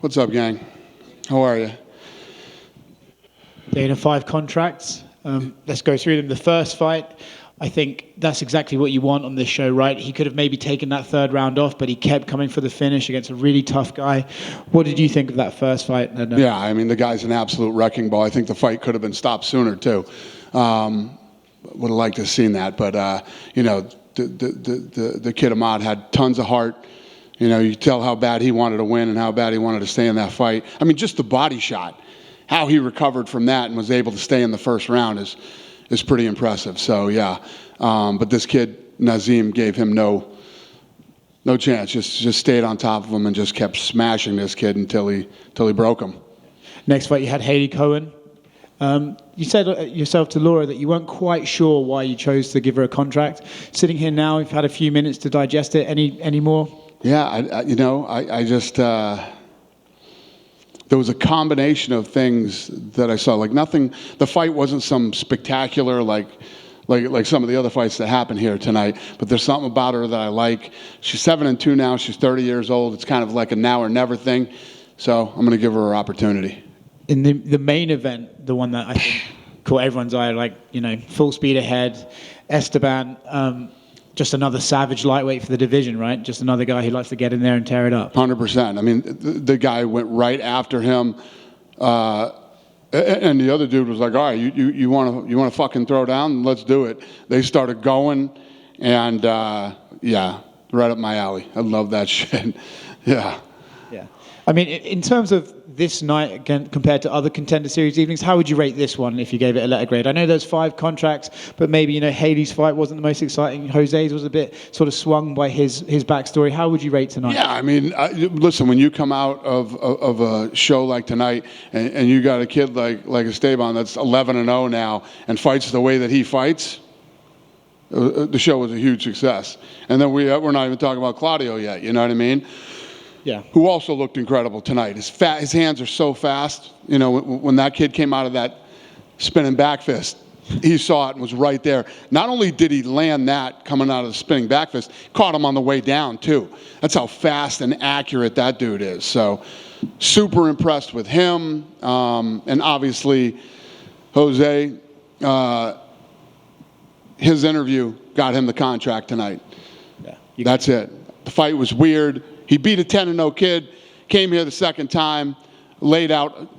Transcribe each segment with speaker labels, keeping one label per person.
Speaker 1: What's up, gang? How are you?
Speaker 2: Dana, 5 contracts. Let's go through them. The first fight, I think that's exactly what you want on this show, right? He could have maybe taken that 3rd round off, but he kept coming for the finish against a really tough guy. What did you think of that first fight?
Speaker 1: Yeah, I mean, the guy's an absolute wrecking ball. I think the fight could have been stopped sooner, too. Would have liked to have seen that, but, the kid Ahmad had tons of heart. You know, you tell how bad he wanted to win and how bad he wanted to stay in that fight. I mean, just the body shot, how he recovered from that and was able to stay in the first round is pretty impressive. So, yeah. But this kid, Nazim, gave him no chance. Just stayed on top of him and just kept smashing this kid until he broke him.
Speaker 2: Next fight, you had Haley Cohen. You said yourself to Laura that you weren't quite sure why you chose to give her a contract. Sitting here now, you've had a few minutes to digest it. Any more?
Speaker 1: Yeah, I just there was a combination of things that I saw. Like nothing, the fight wasn't some spectacular like some of the other fights that happened here tonight. But there's something about her that I like. She's 7-2 now. She's 30 years old. It's kind of like a now or never thing. So I'm going to give her her opportunity.
Speaker 2: In the main event, the one that I think caught everyone's eye, full speed ahead, Esteban. Just another savage lightweight for the division, right? Just another guy who likes to get in there and tear it up.
Speaker 1: 100%. I mean, the guy went right after him, and the other dude was like, "All right, you want to fucking throw down? Let's do it." They started going, and yeah, right up my alley. I love that shit. Yeah.
Speaker 2: Yeah. I mean, in terms of this night again compared to other Contender Series evenings, how would you rate this one if you gave it a letter grade? I know there's 5 contracts, but maybe Haley's fight wasn't the most exciting. Jose's was a bit sort of swung by his backstory. How would you rate tonight?
Speaker 1: Yeah, I mean, listen, when you come out of a show like tonight and you got a kid like Esteban that's 11-0 now and fights the way that he fights, the show was a huge success. And then we're not even talking about Claudio yet. You know what I mean?
Speaker 2: Yeah.
Speaker 1: Who also looked incredible tonight. His hands are so fast. You know, when that kid came out of that spinning back fist, he saw it and was right there. Not only did he land that coming out of the spinning back fist, caught him on the way down too. That's how fast and accurate that dude is. So super impressed with him. And obviously, Jose, his interview got him the contract tonight.
Speaker 2: Yeah.
Speaker 1: That's it. The fight was weird. He beat a 10-0 kid, came here the second time, laid out.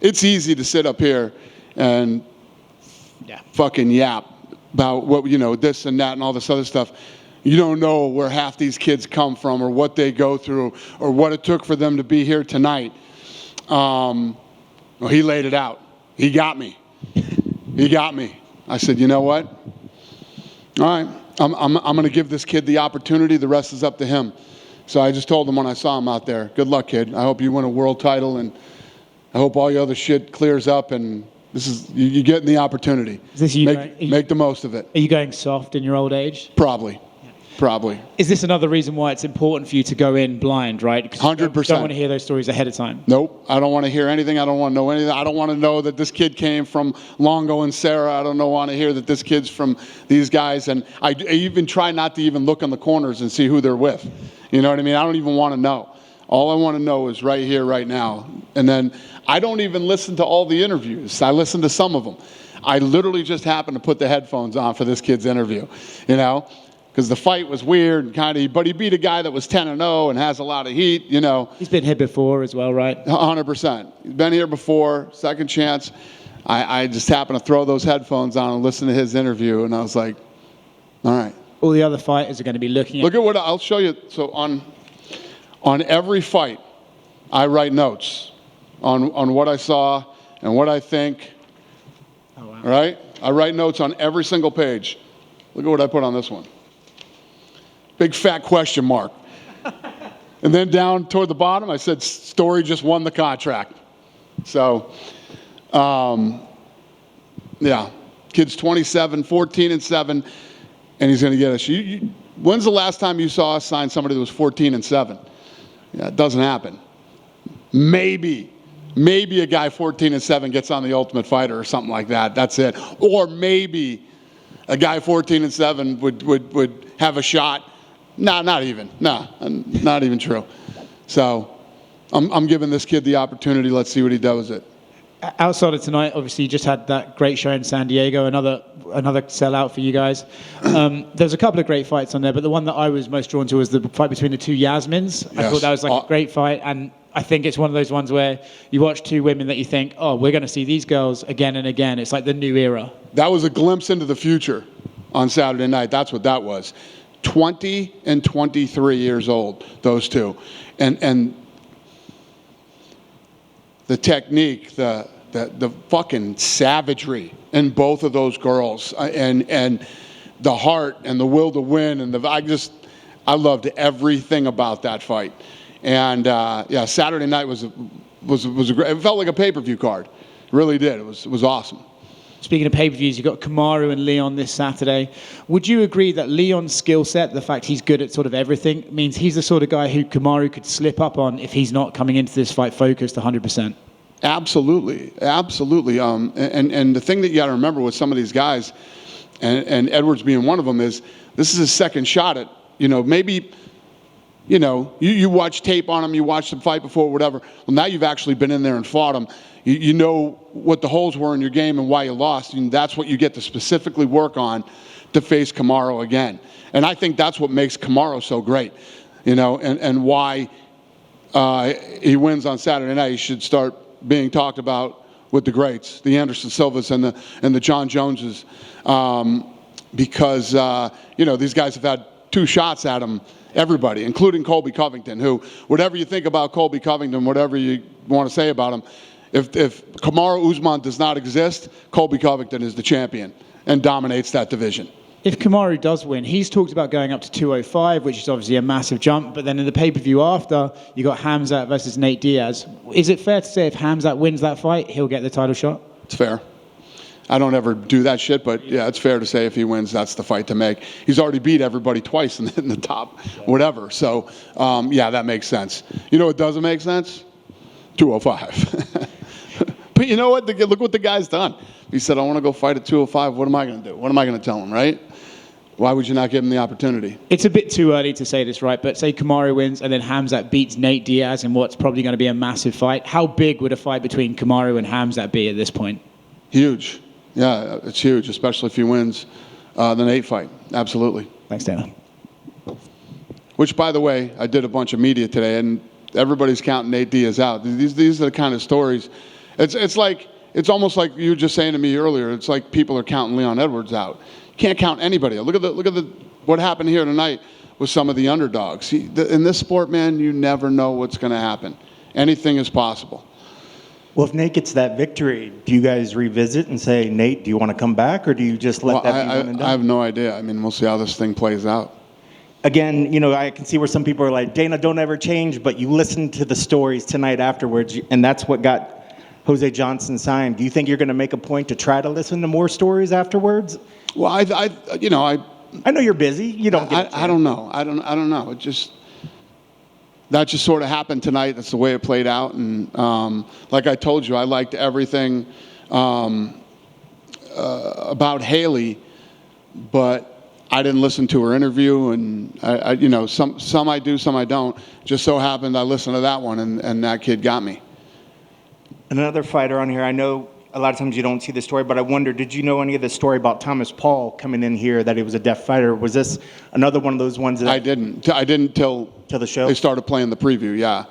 Speaker 1: It's easy to sit up here and fucking yap about what, this and that and all this other stuff. You don't know where half these kids come from or what they go through or what it took for them to be here tonight. Well, he laid it out. He got me. He got me. I said, you know what? All right. I'm going to give this kid the opportunity. The rest is up to him. So I just told him when I saw him out there, good luck, kid. I hope you win a world title, and I hope all your other shit clears up, and this is you're getting the opportunity.
Speaker 2: Is this
Speaker 1: make the most of it.
Speaker 2: Are you going soft in your old age?
Speaker 1: Probably.
Speaker 2: Is this another reason why it's important for you to go in blind, right?
Speaker 1: 100%.
Speaker 2: You don't want to hear those stories ahead of time.
Speaker 1: Nope. I don't want to hear anything. I don't want to know anything. I don't want to know that this kid came from Longo and Sarah. I don't want to hear that this kid's from these guys. And I even try not to even look on the corners and see who they're with. You know what I mean? I don't even want to know. All I want to know is right here, right now. And then I don't even listen to all the interviews. I listen to some of them. I literally just happened to put the headphones on for this kid's interview, because the fight was weird, but he beat a guy that was 10-0 and has a lot of heat,
Speaker 2: He's been here before as well, right?
Speaker 1: 100%. He's been here before, second chance. I just happened to throw those headphones on and listen to his interview, and I was like, all right.
Speaker 2: All the other fighters are going to be looking at...
Speaker 1: Look at what I'll show you. So on every fight, I write notes on what I saw and what I think.
Speaker 2: Oh, wow.
Speaker 1: Right? I write notes on every single page. Look at what I put on this one. Big fat question mark. And then down toward the bottom, I said, Story just won the contract. So, yeah. Kid's 27, 14-7, and he's going to get us. When's the last time you saw us sign somebody that was 14-7? Yeah, it doesn't happen. Maybe a guy 14-7 gets on The Ultimate Fighter or something like that. That's it. Or maybe a guy 14-7 would have a shot. Not even true. So I'm giving this kid the opportunity. Let's see what he does with it.
Speaker 2: Outside of tonight, obviously, you just had that great show in San Diego, another sellout for you guys. There's a couple of great fights on there, but the one that I was most drawn to was the fight between the two Yasmins.
Speaker 1: Yes.
Speaker 2: I thought that was like a great fight, and I think it's one of those ones where you watch two women that you think, oh, we're going to see these girls again and again. It's like the new era.
Speaker 1: That was a glimpse into the future on Saturday night. That's what that was. 20 and 23 years old, those two. And the technique, the fucking savagery in both of those girls, and the heart and the will to win, and I loved everything about that fight. And Saturday night was a great. It felt like a pay-per-view card, it really did. It was awesome.
Speaker 2: Speaking of pay-per-views, you've got Kamaru and Leon this Saturday. Would you agree that Leon's skill set, the fact he's good at sort of everything, means he's the sort of guy who Kamaru could slip up on if he's not coming into this fight focused 100%?
Speaker 1: Absolutely. And the thing that you got to remember with some of these guys, and Edwards being one of them, is this is his second shot at, maybe, you watch tape on him, you watched him fight before, whatever. Well, now you've actually been in there and fought him. You know what the holes were in your game and why you lost, and that's what you get to specifically work on to face Kamaru again. And I think that's what makes Kamaru so great, and why he wins on Saturday night. He should start being talked about with the greats, the Anderson Silvas and the John Joneses, because these guys have had two shots at him. Everybody, including Colby Covington, who, whatever you think about Colby Covington, whatever you want to say about him, if Kamaru Usman does not exist, Colby Covington is the champion and dominates that division.
Speaker 2: If Kamaru does win, he's talked about going up to 205, which is obviously a massive jump. But then in the pay-per-view after, you got Khamzat versus Nate Diaz. Is it fair to say if Khamzat wins that fight, he'll get the title shot?
Speaker 1: It's fair. I don't ever do that shit, but yeah, it's fair to say if he wins, that's the fight to make. He's already beat everybody twice in the top, whatever. So, that makes sense. You know what doesn't make sense? 205. But you know what? Look what the guy's done. He said, I want to go fight at 205. What am I going to do? What am I going to tell him, right? Why would you not give him the opportunity?
Speaker 2: It's a bit too early to say this, right? But say Kamaru wins and then Khamzat beats Nate Diaz in what's probably going to be a massive fight. How big would a fight between Kamaru and Khamzat be at this point?
Speaker 1: Huge. Yeah, it's huge, especially if he wins the Nate fight. Absolutely.
Speaker 2: Thanks, Dana.
Speaker 1: Which, by the way, I did a bunch of media today, and everybody's counting Nate Diaz out. These are the kind of stories. It's almost like you were just saying to me earlier. It's like people are counting Leon Edwards out. You can't count anybody. Look at what happened here tonight with some of the underdogs. In this sport, man, you never know what's going to happen. Anything is possible.
Speaker 3: Well, if Nate gets that victory, do you guys revisit and say, Nate, do you want to come back, or do you just let that be one and done?
Speaker 1: I have no idea. I mean, we'll see how this thing plays out.
Speaker 3: Again, I can see where some people are like, Dana, don't ever change, but you listened to the stories tonight afterwards, and that's what got Jose Johnson signed. Do you think you're going to make a point to try to listen to more stories afterwards?
Speaker 1: Well,
Speaker 3: I know you're busy. You don't get
Speaker 1: I don't know. I don't know. That just sort of happened tonight. That's the way it played out. And like I told you, I liked everything about Haley, but I didn't listen to her interview. And some I do, some I don't. Just so happened I listened to that one, and that kid got me.
Speaker 3: Another fighter on here, I know a lot of times you don't see the story, but I wonder, did you know any of the story about Thomas Paul coming in here, that he was a deaf fighter? Was this another one of those ones that...
Speaker 1: I didn't till
Speaker 3: the show?
Speaker 1: They started playing the preview, yeah.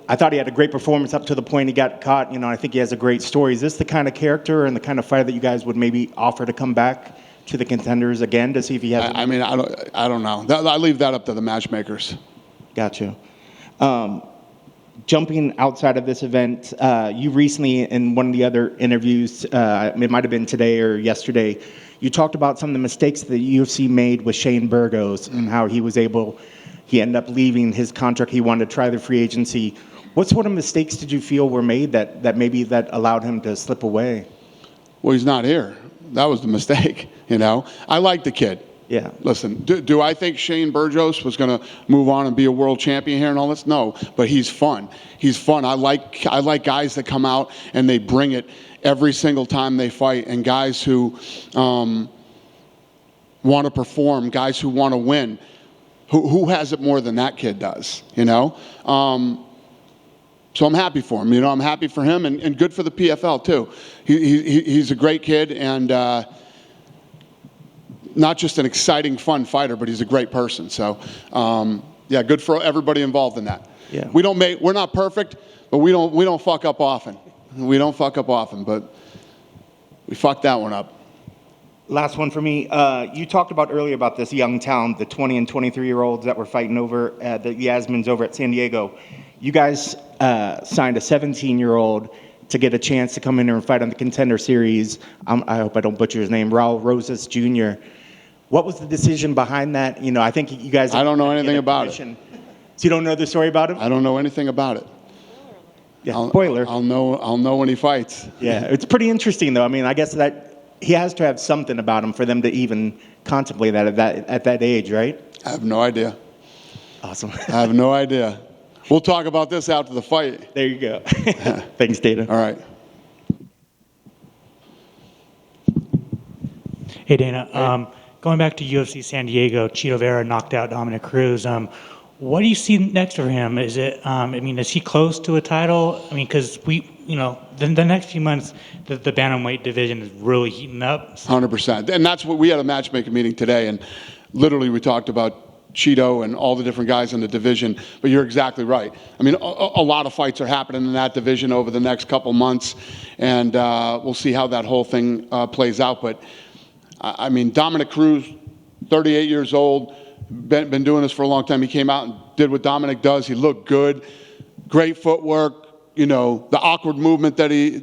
Speaker 3: I thought he had a great performance up to the point he got caught. I think he has a great story. Is this the kind of character and the kind of fighter that you guys would maybe offer to come back to the Contenders again to see if he has...
Speaker 1: I don't know. I leave that up to the matchmakers.
Speaker 3: Gotcha. Jumping outside of this event, you recently, in one of the other interviews, it might have been today or yesterday, you talked about some of the mistakes that the UFC made with Shane Burgos and how he ended up leaving his contract. He wanted to try the free agency. What sort of mistakes did you feel were made that maybe that allowed him to slip away?
Speaker 1: Well, he's not here. That was the mistake, I like the kid.
Speaker 3: Yeah.
Speaker 1: Listen, do I think Shane Burgos was going to move on and be a world champion here and all this? No, but he's fun. He's fun. I like guys that come out and they bring it every single time they fight, and guys who want to perform, guys who want to win. Who has it more than that kid does? So I'm happy for him. I'm happy for him, and good for the PFL too. He's a great kid, and not just an exciting, fun fighter, but he's a great person. So, yeah, good for everybody involved in that.
Speaker 3: Yeah.
Speaker 1: We're not perfect, but we don't fuck up often. We don't fuck up often, but we fucked that one up.
Speaker 3: Last one for me. You talked about earlier about this young talent, the 20 and 23-year-olds that were fighting over the Yasmins over at San Diego. You guys signed a 17-year-old to get a chance to come in there and fight on the Contender series. I hope I don't butcher his name, Raul Rosas Jr. What was the decision behind that? I think you guys...
Speaker 1: I don't know anything about it.
Speaker 3: So you don't know the story about him?
Speaker 1: I don't know anything about it.
Speaker 3: Yeah, spoiler.
Speaker 1: I'll know when he fights.
Speaker 3: Yeah, it's pretty interesting, though. I mean, I guess that he has to have something about him for them to even contemplate that at that age, right?
Speaker 1: I have no idea.
Speaker 3: Awesome.
Speaker 1: I have no idea. We'll talk about this after the fight.
Speaker 3: There you go. Thanks, Dana.
Speaker 1: All right.
Speaker 4: Hey, Dana. Going back to UFC San Diego, Chito Vera knocked out Dominic Cruz. What do you see next for him? Is it? Is he close to a title? Because the next few months, the bantamweight division is really heating up.
Speaker 1: 100%. And that's what we had a matchmaking meeting today, and literally we talked about Chito and all the different guys in the division. But you're exactly right. A lot of fights are happening in that division over the next couple months, and we'll see how that whole thing plays out. But Dominic Cruz, 38 years old, been doing this for a long time. He came out and did what Dominic does. He looked good, great footwork. The awkward movement that he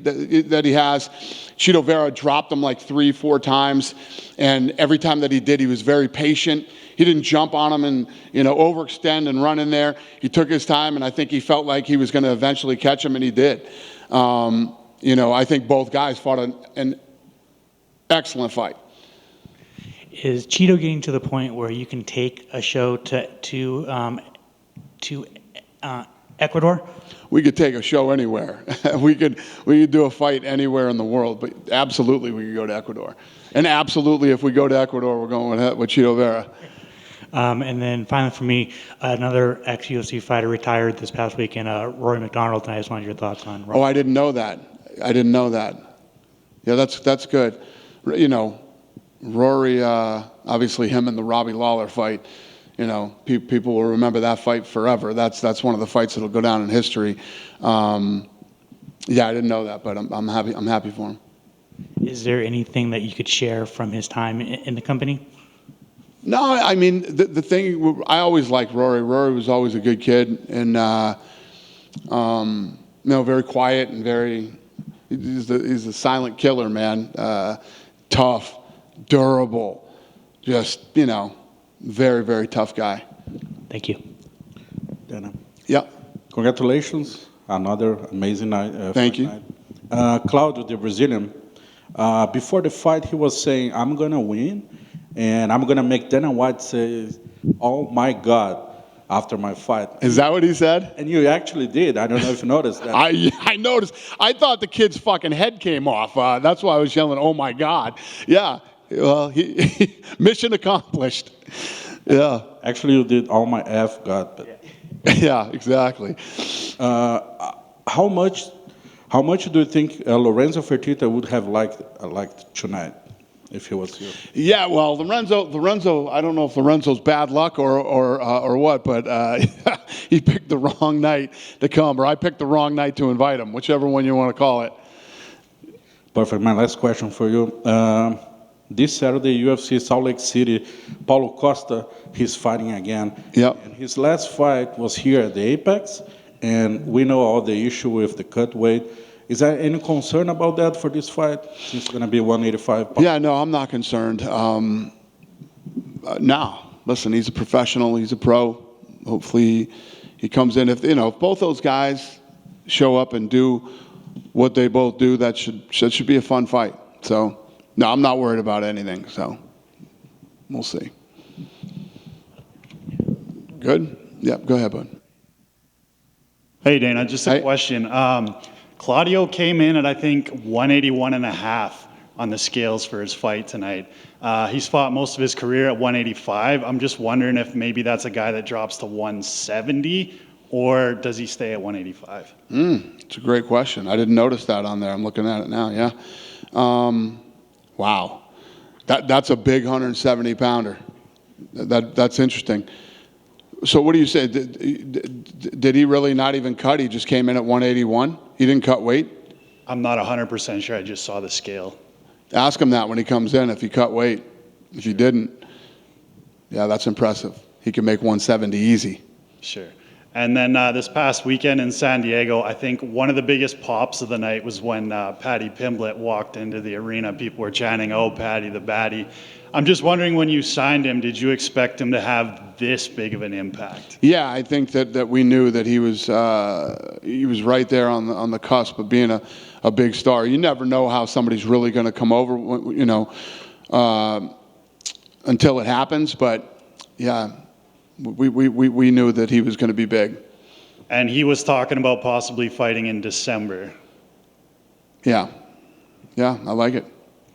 Speaker 1: has. Chito Vera dropped him like 3-4 times, and every time that he did, he was very patient. He didn't jump on him and overextend and run in there. He took his time, and I think he felt like he was going to eventually catch him, and he did. I think both guys fought an excellent fight.
Speaker 4: Is Chito getting to the point where you can take a show to Ecuador?
Speaker 1: We could take a show anywhere. we could do a fight anywhere in the world, but absolutely we could go to Ecuador. And absolutely, if we go to Ecuador, we're going with Chito Vera.
Speaker 4: And then finally for me, another ex-UFC fighter retired this past weekend, Rory McDonald, and I just wanted your thoughts on Rory.
Speaker 1: Oh, I didn't know that. Yeah, that's good. Rory, obviously him and the Robbie Lawler fight, people will remember that fight forever. That's one of the fights that'll go down in history. Yeah, I didn't know that, but I'm happy for him.
Speaker 4: Is there anything that you could share from his time in the company?
Speaker 1: No, the thing, I always liked Rory. Rory was always a good kid, and very quiet and he's a silent killer, man. Tough, durable, just very, very tough guy.
Speaker 4: Thank you.
Speaker 5: Dana.
Speaker 1: Yeah.
Speaker 5: Congratulations. Another amazing night.
Speaker 1: Thank you.
Speaker 5: Claudio, the Brazilian, before the fight, he was saying, I'm going to win, and I'm going to make Dana White say, oh, my God, after my fight.
Speaker 1: Is that what he said?
Speaker 5: And you actually did. I don't know if you noticed that.
Speaker 1: I noticed. I thought the kid's fucking head came off. That's why I was yelling, oh, my God. Yeah. Well, mission accomplished. Yeah.
Speaker 5: Actually, you did all my F, God. But
Speaker 1: yeah, exactly.
Speaker 5: How much do you think Lorenzo Fertitta would have liked tonight if he was here?
Speaker 1: Yeah, well, Lorenzo. I don't know if Lorenzo's bad luck or what, but he picked the wrong night to come, or I picked the wrong night to invite him, whichever one you want to call it.
Speaker 5: Perfect. My last question for you. This Saturday, UFC Salt Lake City, Paulo Costa, he's fighting again.
Speaker 1: Yep.
Speaker 5: And his last fight was here at the Apex, and we know all the issue with the cut weight. Is there any concern about that for this fight, since it's going to be 185 pounds?
Speaker 1: Yeah, no, I'm not concerned. No, listen, he's a professional, he's a pro. Hopefully he comes in. If both those guys show up and do what they both do, that should be a fun fight. So, no, I'm not worried about anything. So, we'll see. Good? Yeah, go ahead, bud.
Speaker 6: Hey, Dana, just a question. Claudio came in at, I think, 181.5 on the scales for his fight tonight. He's fought most of his career at 185. I'm just wondering if maybe that's a guy that drops to 170, or does he stay at 185?
Speaker 1: It's a great question. I didn't notice that on there. I'm looking at it now. Yeah. Wow. That's a big 170 pounder. That's interesting. So what do you say? Did he really not even cut? He just came in at 181? He didn't cut weight?
Speaker 6: I'm not 100% sure. I just saw the scale.
Speaker 1: Ask him that when he comes in, if he cut weight. If he didn't, yeah, that's impressive. He can make 170 easy.
Speaker 6: Sure. And then this past weekend in San Diego, I think one of the biggest pops of the night was when Patty Pimblett walked into the arena. People were chanting, "Oh, Patty the Batty." I'm just wondering, when you signed him, did you expect him to have this big of an impact?
Speaker 1: Yeah, I think that we knew that he was right there on the cusp of being a big star. You never know how somebody's really going to come over, until it happens. But yeah, we knew that he was going to be big.
Speaker 6: And he was talking about possibly fighting in December.
Speaker 1: Yeah, I like it.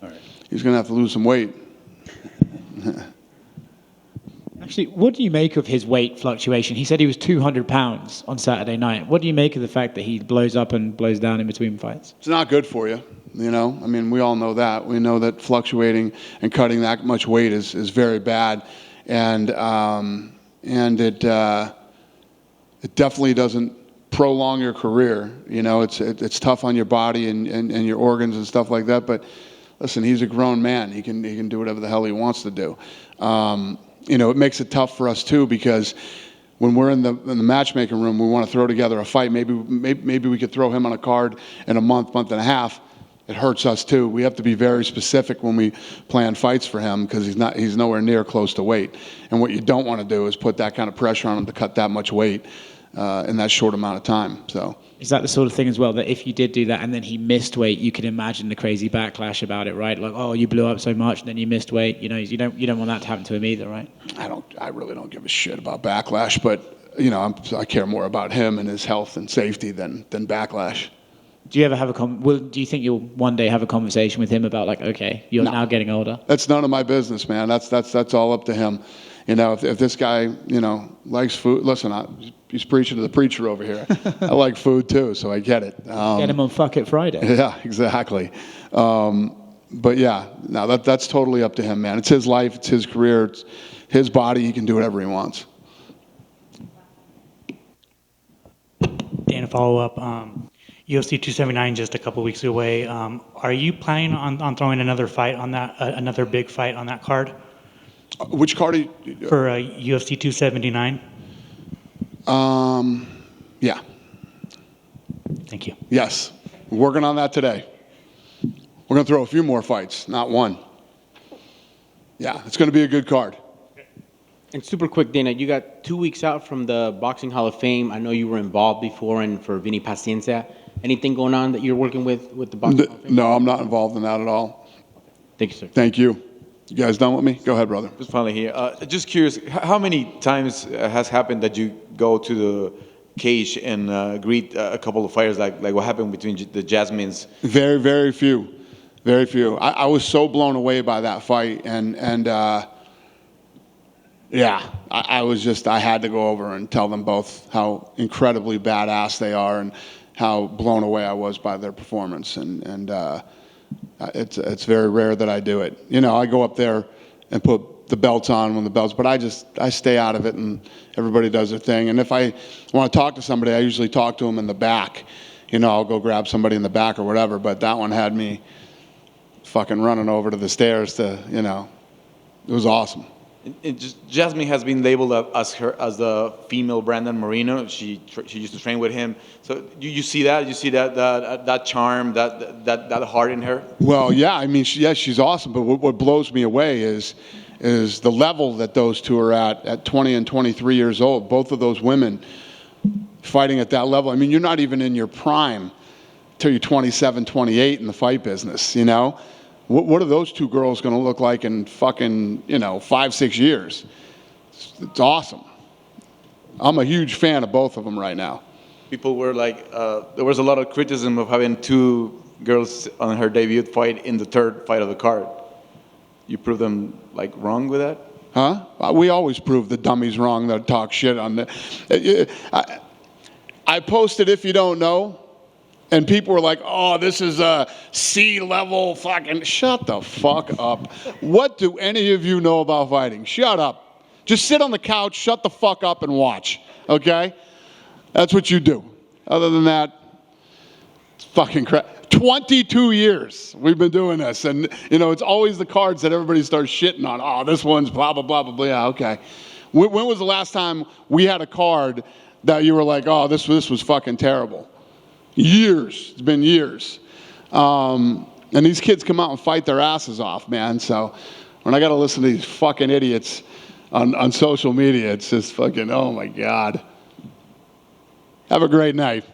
Speaker 6: All right.
Speaker 1: He's going to have to lose some weight.
Speaker 2: Actually, what do you make of his weight fluctuation? He said he was 200 pounds on Saturday night. What do you make of the fact that he blows up and blows down in between fights?
Speaker 1: It's not good for you, I mean, we all know that. We know that fluctuating and cutting that much weight is very bad, and it definitely doesn't prolong your career. It's tough on your body and your organs and stuff like that. But listen, he's a grown man. He can do whatever the hell he wants to do. It makes it tough for us too, because when we're in the matchmaking room, we want to throw together a fight. Maybe we could throw him on a card in a month and a half. It hurts us too. We have to be very specific when we plan fights for him, because he's nowhere near close to weight. And what you don't want to do is put that kind of pressure on him to cut that much weight in that short amount of time. So.
Speaker 2: Is that the sort of thing as well, that if you did do that and then he missed weight, you could imagine the crazy backlash about it, right? Like, oh, you blew up so much and then you missed weight. You don't want that to happen to him either, right?
Speaker 1: I really don't give a shit about backlash, but I care more about him and his health and safety than backlash.
Speaker 2: Do you ever have do you think you'll one day have a conversation with him about, like, okay, you're now getting older? That's
Speaker 1: none of my business, man. That's all up to him. If this guy, likes food, listen, he's preaching to the preacher over here. I like food too, so I get it.
Speaker 2: Get him on Fuck It Friday.
Speaker 1: Yeah, exactly. But yeah, no, that's totally up to him, man. It's his life, it's his career, it's his body. He can do whatever he wants.
Speaker 4: Dan, a follow-up. UFC 279 just a couple weeks away. Are you planning on throwing another fight on that, another big fight on that card?
Speaker 1: Which card?
Speaker 4: For UFC 279?
Speaker 1: Yeah.
Speaker 4: Thank you.
Speaker 1: Yes. We're working on that today. We're going to throw a few more fights, not one. Yeah, it's going to be a good card.
Speaker 7: And super quick, Dana, you got 2 weeks out from the Boxing Hall of Fame. I know you were involved before and for Vinny Paciencia. Anything going on that you're working with the Boxing Hall of Fame?
Speaker 1: No, I'm not involved in that at all.
Speaker 7: Thank you, sir.
Speaker 1: Thank you. You guys done with me? Go ahead, brother.
Speaker 8: Just finally here. Just curious, how many times has happened that you go to the cage and greet a couple of fighters, like what happened between the Jasmines?
Speaker 1: Very, very few. Very few. I was so blown away by that fight, and yeah, I had to go over and tell them both how incredibly badass they are and how blown away I was by their performance, and it's very rare that I do it. I go up there and put the belts on when the belts, but I stay out of it, and everybody does their thing. And if I want to talk to somebody, I usually talk to them in the back. I'll go grab somebody in the back or whatever. But that one had me fucking running over to the stairs to, it was awesome.
Speaker 8: Jasmine has been labeled as the female Brandon Moreno. She used to train with him. So you see that? You see that charm, that heart in her?
Speaker 1: Well, yeah. I mean, she's awesome. But what blows me away is the level that those two are at 20 and 23 years old. Both of those women fighting at that level. I mean, you're not even in your prime till you're 27, 28 in the fight business, What are those two girls going to look like in fucking, 5-6 years? It's awesome. I'm a huge fan of both of them right now.
Speaker 8: People were like, there was a lot of criticism of having two girls on her debut fight in the third fight of the card. You prove them wrong with that?
Speaker 1: Huh? We always prove the dummies wrong that talk shit on the. I posted If You Don't Know, and people were like, oh, this is a C-level fucking... Shut the fuck up. What do any of you know about fighting? Shut up. Just sit on the couch, shut the fuck up, and watch, okay? That's what you do. Other than that, it's fucking crap. 22 years we've been doing this, and, you know, it's always the cards that everybody starts shitting on. Oh, this one's blah, blah, blah, blah, blah. Yeah, okay. When was the last time we had a card that you were like, oh, this was fucking terrible? Years. It's been years. And these kids come out and fight their asses off, man. So when I got to listen to these fucking idiots on social media, it's just fucking, oh my God. Have a great night.